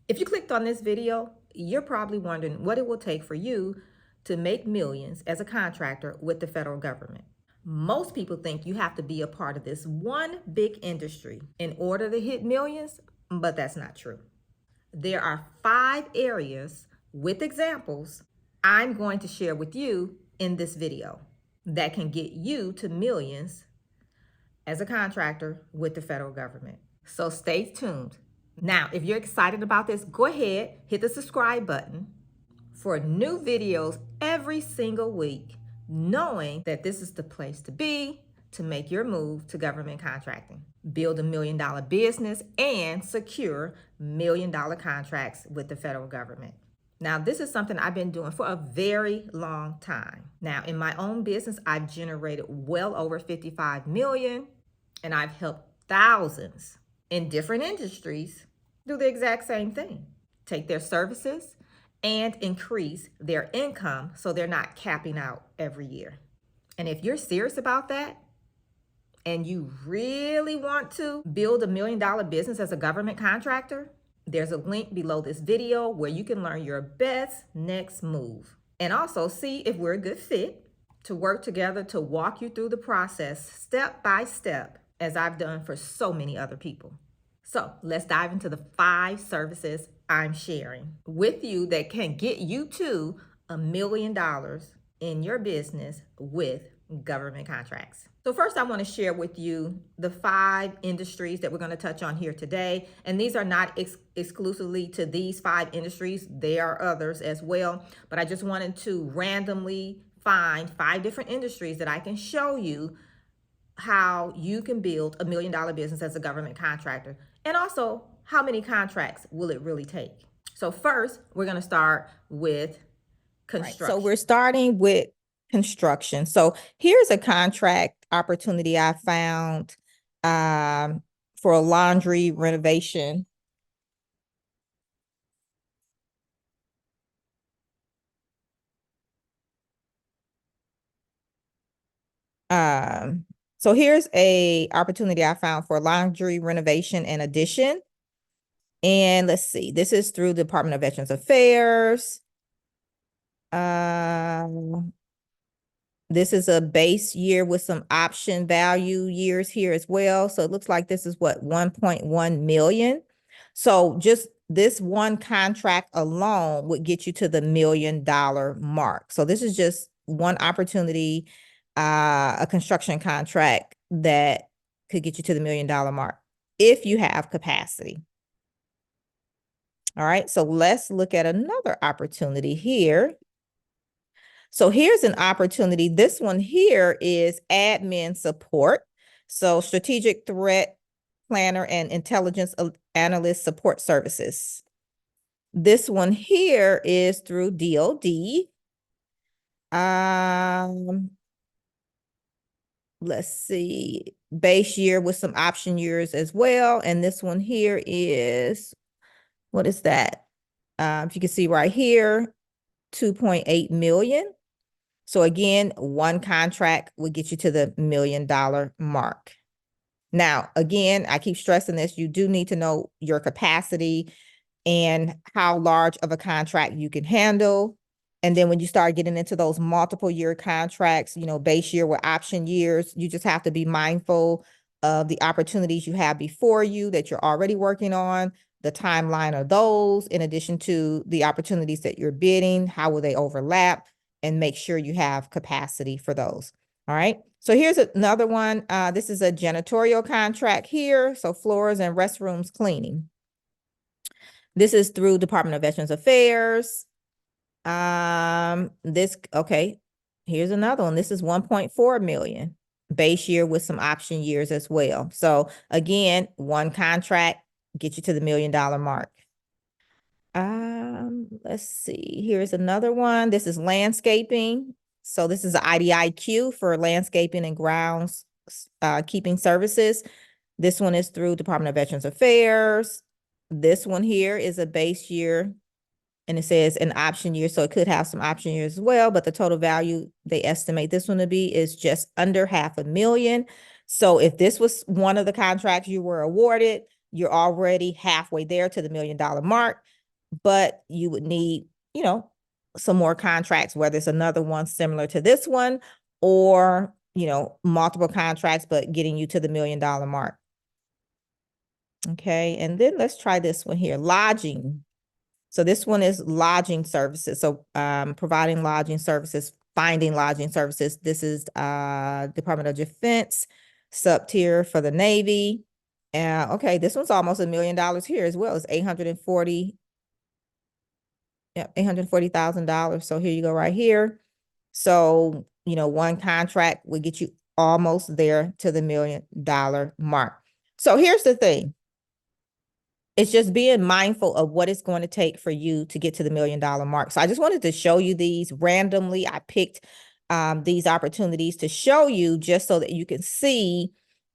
If you clicked on this video, you're probably wondering what it will take for you to make millions as a contractor with the federal government. Most people think you have to be a part of this one big industry in order to hit millions, but that's not true. There are 5 areas with examples I'm going to share with you in this video that can get you to millions as a contractor with the federal government. So stay tuned. Now, if you're excited about this, go ahead, hit the subscribe button for new videos every single week, knowing that this is the place to be to make your move to government contracting. Build $1 million business and secure $1 million contracts with the federal government. Now, this is something I've been doing for a very long time. Now, in my own business, I've generated well over 55 million, and I've helped thousands in different industries do the exact same thing. Take their services and increase their income so they're not capping out every year. And if you're serious about that and you really want to build $1 million business as a government contractor, there's a link below this video where you can learn your best next move and also see if we're a good fit to work together to walk you through the process step by step, as I've done for so many other people. So let's dive into the 5 services I'm sharing with you that can get you to $1 million in your business with government contracts. So first, I want to share with you the 5 industries that we're going to touch on here today. And these are not exclusively to these 5 industries. There are others as well. But I just wanted to randomly find 5 different industries that I can show you how you can build $1 million business as a government contractor. And also, how many contracts will it really take? So first, we're going to start with construction. So we're starting with construction. So here's a contract opportunity I found for a laundry renovation. So here's a opportunity I found for laundry renovation and addition. And let's see, this is through the Department of Veterans Affairs. This is a base year with some option value years here as well. So it looks like this is what, 1.1 million. So just this one contract alone would get you to the $1 million mark. So this is just one opportunity, a construction contract that could get you to the $1 million mark if you have capacity. All right, so let's look at another opportunity here. So here's an opportunity. This one here is admin support. So strategic threat planner and intelligence analyst support services. This one here is through DOD. Let's see, base year with some option years as well. And this one here is, what is that? If you can see right here, 2.8 million. So again, one contract would get you to the $1 million mark. Now, again, I keep stressing this, you do need to know your capacity and how large of a contract you can handle. And then when you start getting into those multiple year contracts, you know, base year with option years, you just have to be mindful of the opportunities you have before you that you're already working on, the timeline of those, in addition to the opportunities that you're bidding, how will they overlap, and make sure you have capacity for those. All right. So here's another one. This is a janitorial contract here. So floors and restrooms cleaning. This is through Department of Veterans Affairs. Okay, here's another one. This is 1.4 million base year with some option years as well. So again, one contract get you to the $1 million mark. Let's see, here's another one. This is landscaping. So this is an IDIQ for landscaping and grounds keeping services. This one is through Department of Veterans Affairs. This one here is a base year and it says an option year. So it could have some option years as well, but the total value they estimate this one to be is just under $500,000. So if this was one of the contracts you were awarded, you're already halfway there to the $1 million mark. but you would need, some more contracts, whether it's another one similar to this one or, multiple contracts, but getting you to the $1 million mark. Okay. And then let's try this one here, lodging. So this one is lodging services. So providing lodging services, finding lodging services. This is Department of Defense, sub tier for the Navy. Okay, this one's almost $1 million here as well. It's 840. Yeah, $840,000. So here you go right here. So, one contract would get you almost there to the $1 million mark. So here's the thing. It's just being mindful of what it's going to take for you to get to the $1 million mark. So I just wanted to show you these randomly. I picked these opportunities to show you just so that you can see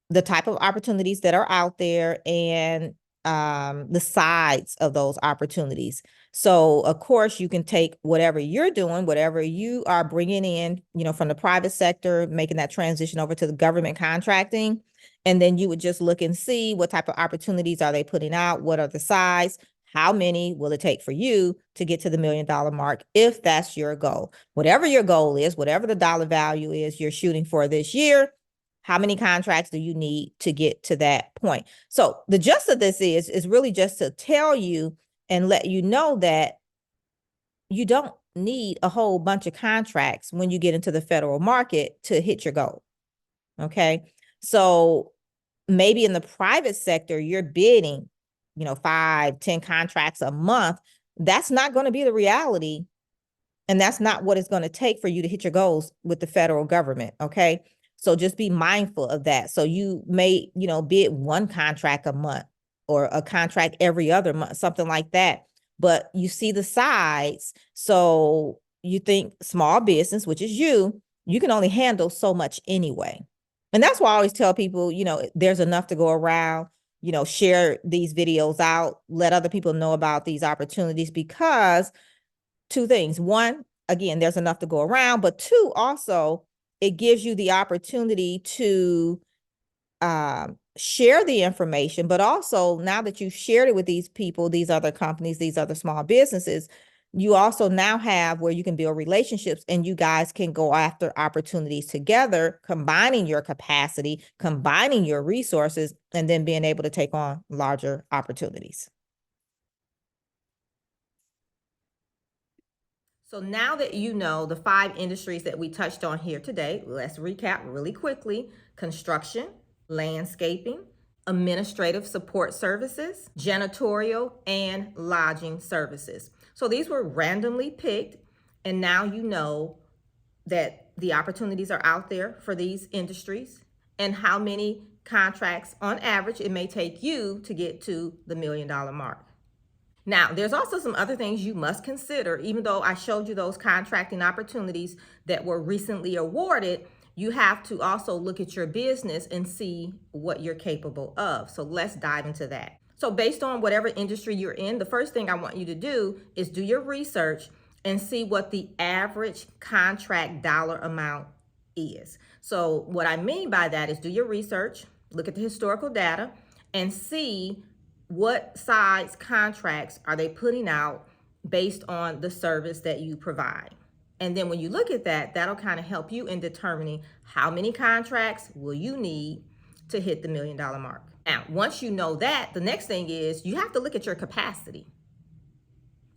the type of opportunities that are out there and the sides of those opportunities. So of course you can take whatever you're doing, whatever you are bringing in, from the private sector, making that transition over to the government contracting. And then you would just look and see what type of opportunities are they putting out? What are the size? How many will it take for you to get to the $1 million mark if that's your goal? Whatever your goal is, whatever the dollar value is you're shooting for this year, how many contracts do you need to get to that point? So the gist of this is really just to tell you and let you know that you don't need a whole bunch of contracts when you get into the federal market to hit your goal. Okay. So maybe in the private sector, you're bidding, 5, 10 contracts a month. That's not going to be the reality. And that's not what it's going to take for you to hit your goals with the federal government. Okay. So just be mindful of that. So you may, bid one contract a month or a contract every other month, something like that. But you see the sides. So you think small business, which is you can only handle so much anyway. And that's why I always tell people, there's enough to go around, share these videos out, let other people know about these opportunities, because two things. One, again, there's enough to go around, but two, also, it gives you the opportunity to share the information, but also now that you've shared it with these people, these other companies, these other small businesses, you also now have where you can build relationships and you guys can go after opportunities together, combining your capacity, combining your resources, and then being able to take on larger opportunities. So now that you know the 5 industries that we touched on here today, let's recap really quickly. Construction, landscaping, administrative support services, janitorial, and lodging services. So these were randomly picked, and now you know that the opportunities are out there for these industries and how many contracts on average it may take you to get to the $1 million mark. Now, there's also some other things you must consider. Even though I showed you those contracting opportunities that were recently awarded, you have to also look at your business and see what you're capable of. So let's dive into that. So based on whatever industry you're in, the first thing I want you to do is do your research and see what the average contract dollar amount is. So what I mean by that is do your research, look at the historical data, and see what size contracts are they putting out based on the service that you provide. And then when you look at that, that'll kind of help you in determining how many contracts will you need to hit the $1 million mark. Now, once you know that, the next thing is you have to look at your capacity.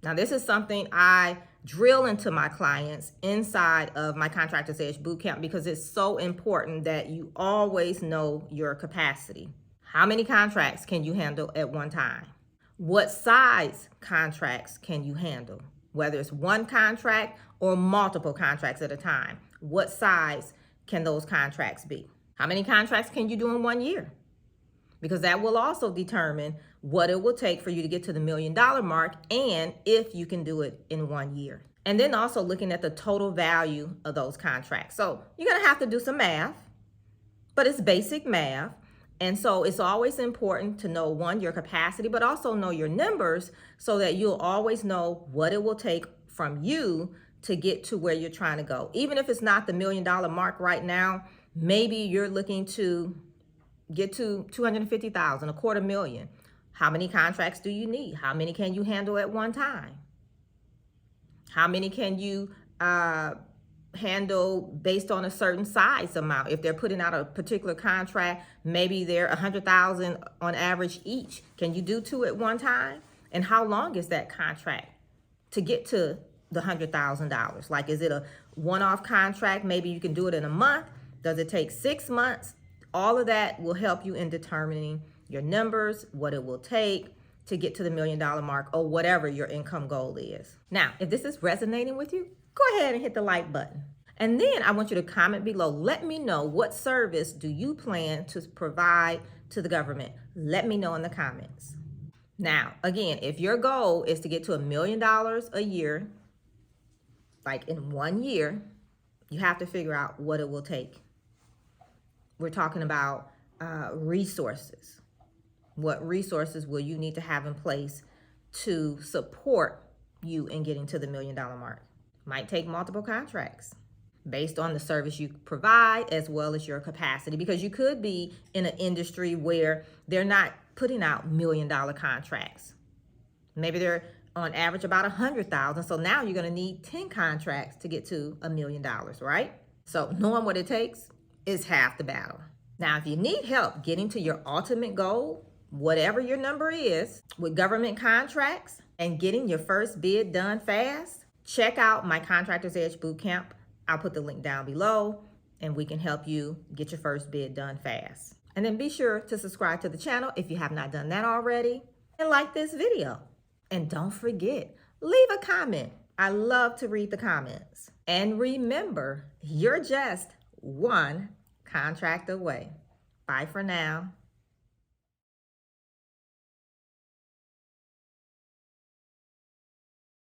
Now, this is something I drill into my clients inside of my Contractor's Edge Bootcamp because it's so important that you always know your capacity. How many contracts can you handle at one time? What size contracts can you handle? Whether it's one contract or multiple contracts at a time. What size can those contracts be? How many contracts can you do in 1 year? Because that will also determine what it will take for you to get to the $1 million mark and if you can do it in 1 year. And then also looking at the total value of those contracts. So you're going to have to do some math, but it's basic math. And so it's always important to know, one, your capacity, but also know your numbers so that you'll always know what it will take from you to get to where you're trying to go. Even if it's not the $1 million mark right now, maybe you're looking to get to 250,000, $250,000. How many contracts do you need? How many can you handle at one time? How many can you handle based on a certain size amount? If they're putting out a particular contract, maybe they're 100,000 on average each. Can you do 2 at one time? And how long is that contract to get to the $100,000? Like, is it a one-off contract? Maybe you can do it in a month. Does it take 6 months? All of that will help you in determining your numbers, what it will take to get to the $1 million mark, or whatever your income goal is. Now, if this is resonating with you, go ahead and hit the like button. And then I want you to comment below. Let me know, what service do you plan to provide to the government? Let me know in the comments. Now, again, if your goal is to get to $1 million a year, like in 1 year, you have to figure out what it will take. We're talking about resources. What resources will you need to have in place to support you in getting to the $1 million mark? Might take multiple contracts based on the service you provide as well as your capacity, because you could be in an industry where they're not putting out $1 million contracts. Maybe they're on average about 100,000. So now you're going to need 10 contracts to get to $1 million, right? So knowing what it takes is half the battle. Now, if you need help getting to your ultimate goal, whatever your number is, with government contracts and getting your first bid done fast, check out my Contractor's Edge Bootcamp. I'll put the link down below, and we can help you get your first bid done fast. And then be sure to subscribe to the channel if you have not done that already, and like this video. And don't forget, leave a comment. I love to read the comments. And remember, you're just one contract away. Bye for now.